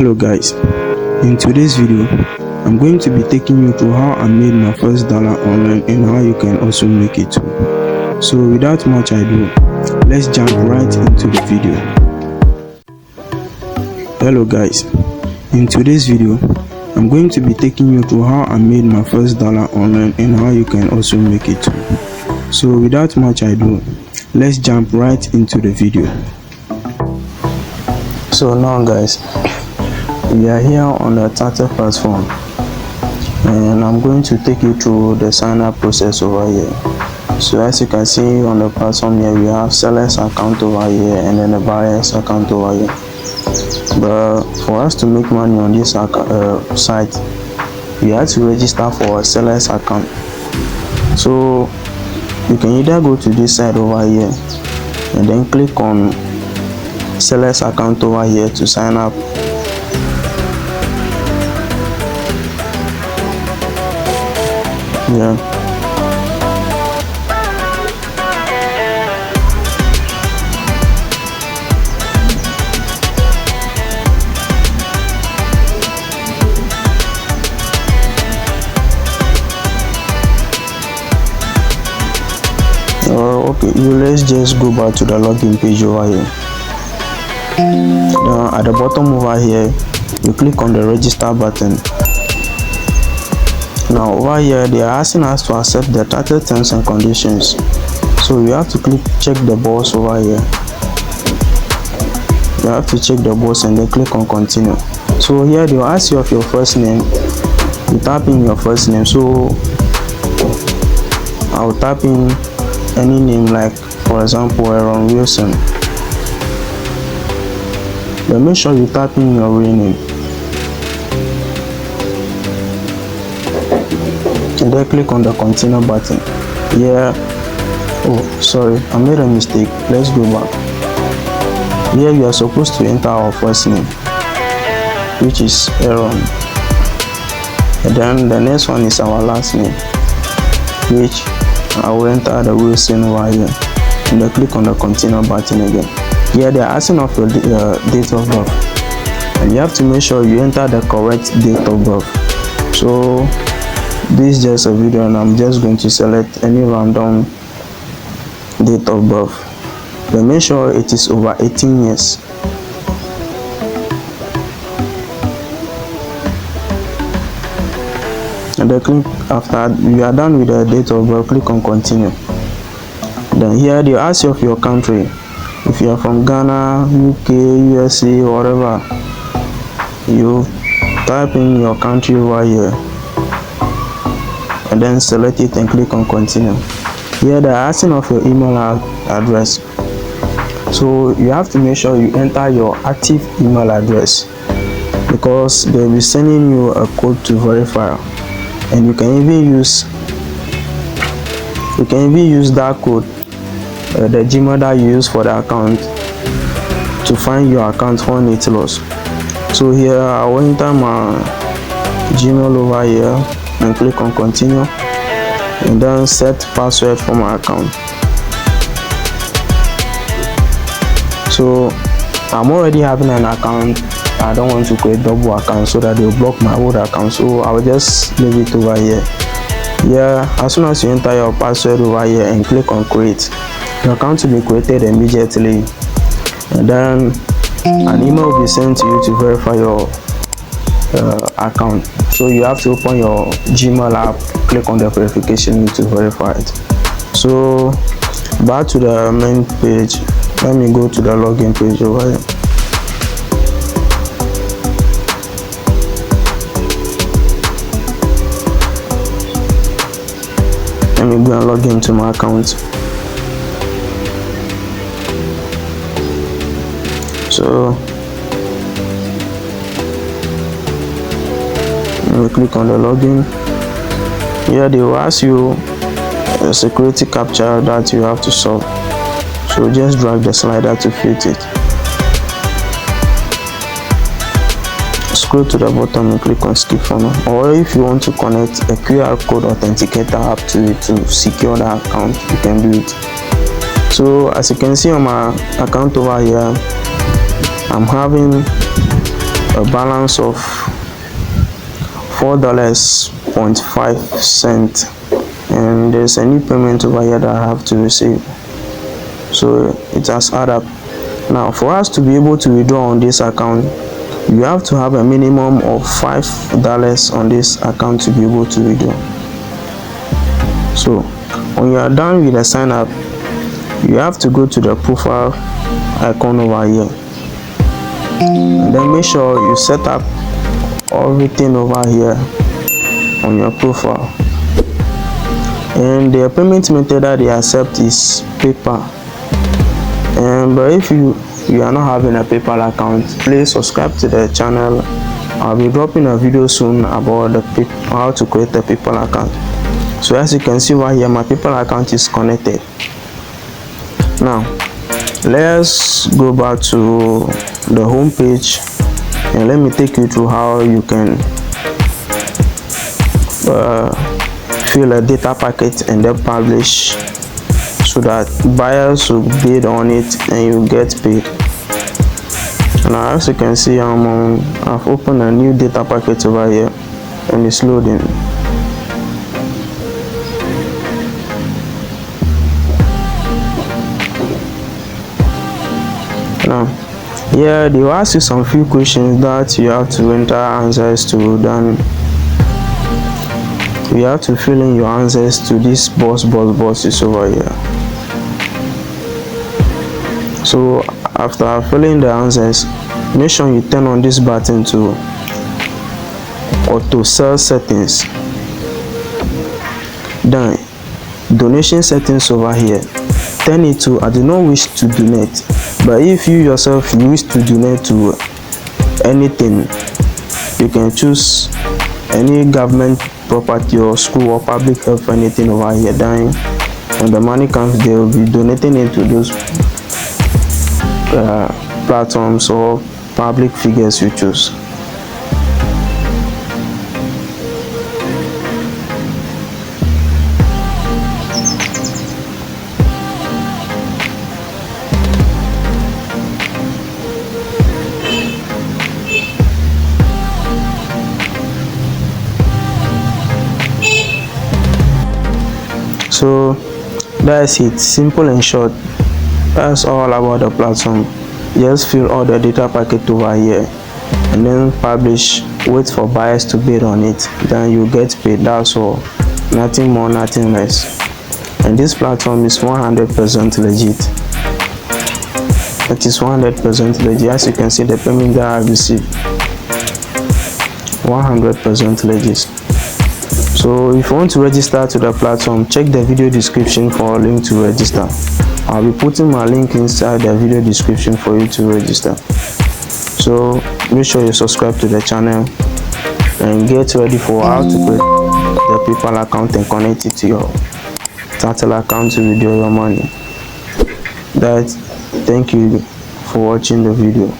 Hello guys, in today's video I'm going to be taking you through how I made my first dollar online and how you can also make it too. So without much ado, let's jump right into the video. Hello guys, in today's video I'm going to be taking you through how I made my first dollar online and how you can also make it too. So without much ado, let's jump right into the video. So now guys, we are here on the Tartle platform and I'm going to take you through the sign up process over here. So as you can see on the platform here, we have seller's account over here and then the buyer's account over here. But for us to make money on this site, we have to register for a seller's account. So you can either go to this side over here and then click on seller's account over here to sign up. Yeah. Okay, let's just go back to the login page over here. Now at the bottom over here, you click on the register button. Now over here they are asking us to accept the Tartle terms and conditions, so you have to check the box over here. You have to check the box and then click on continue. So here they will ask you of your first name. You type in your first name, so I'll type in any name, like for example Aaron Wilson. But make sure you type in your real name and then click on the continue button. Yeah, oh sorry, I made a mistake. Let's go back. Here you are supposed to enter our first name, which is Aaron, and then the next one is our last name, which I will enter the Wilson over here, and then click on the continue button again. Here they are asking of your date of birth, and you have to make sure you enter the correct date of birth. So this is just a video and I'm just going to select any random date of birth, but make sure it is over 18 years. And then click, after you are done with the date of birth, click on continue. Then here they ask you of your country. If you are from Ghana, UK, USA, whatever, you type in your country over here and then select it and click on continue. Here they are asking of your email address, so you have to make sure you enter your active email address, because they will be sending you a code to verify, and you can even use that code, the Gmail that you use for the account, to find your account when it's lost. So here I will enter my Gmail over here and click on continue, and then set password for my account. So I'm already having an account. I don't want to create double account so that they'll block my old account, so I will just leave it over here. Yeah, as soon as you enter your password over here and click on create, your account will be created immediately, and then an email will be sent to you to verify your account. So you have to open your Gmail app, click on the verification to verify it. So back to the main page, let me go to the login page over here. Let me go and log into my account. So we click on the login. Here they will ask you a security captcha that you have to solve, so just drag the slider to fit it. Scroll to the bottom and click on skip for now, or if you want to connect a QR code authenticator app to it to secure the account, you can do it. So as you can see on my account over here, I'm having a balance of $4.5, and there's a new payment over here that I have to receive, so it has added up. Now, for us to be able to withdraw on this account, you have to have a minimum of $5 on this account to be able to withdraw. So when you are done with the sign up, you have to go to the profile icon over here, and then make sure you set up everything over here on your profile. And the payment method that they accept is PayPal. But if you are not having a PayPal account, please subscribe to the channel. I'll be dropping a video soon about how to create a PayPal account. So as you can see over here, my PayPal account is connected. Now let's go back to the home page, and let me take you through how you can fill a data packet and then publish, so that buyers will bid on it and you get paid. Now as you can see, I've opened a new data packet over here and it's loading. Now here they will ask you some few questions that you have to enter answers to. Then you have to fill in your answers to this boxes over here. So after filling the answers, make sure you turn on this button to auto sell settings. Then donation settings over here, turn it to I do not wish to donate. But if you yourself wish to donate to anything, you can choose any government property or school or public health, anything over here. Then when the money comes, they will be donating it to those platforms or public figures you choose. So that's it, simple and short. That's all about the platform. Just fill all the data packet over here and then publish, wait for buyers to bid on it, then you get paid. That's all, nothing more, nothing less. And this platform is 100% legit. It is 100% legit. As you can see, the payment that I received, 100% legit. So if you want to register to the platform, check the video description for a link to register. I'll be putting my link inside the video description for you to register. So make sure you subscribe to the channel and get ready for how to create the PayPal account and connect it to your Tartle account to withdraw your money. Thank you for watching the video.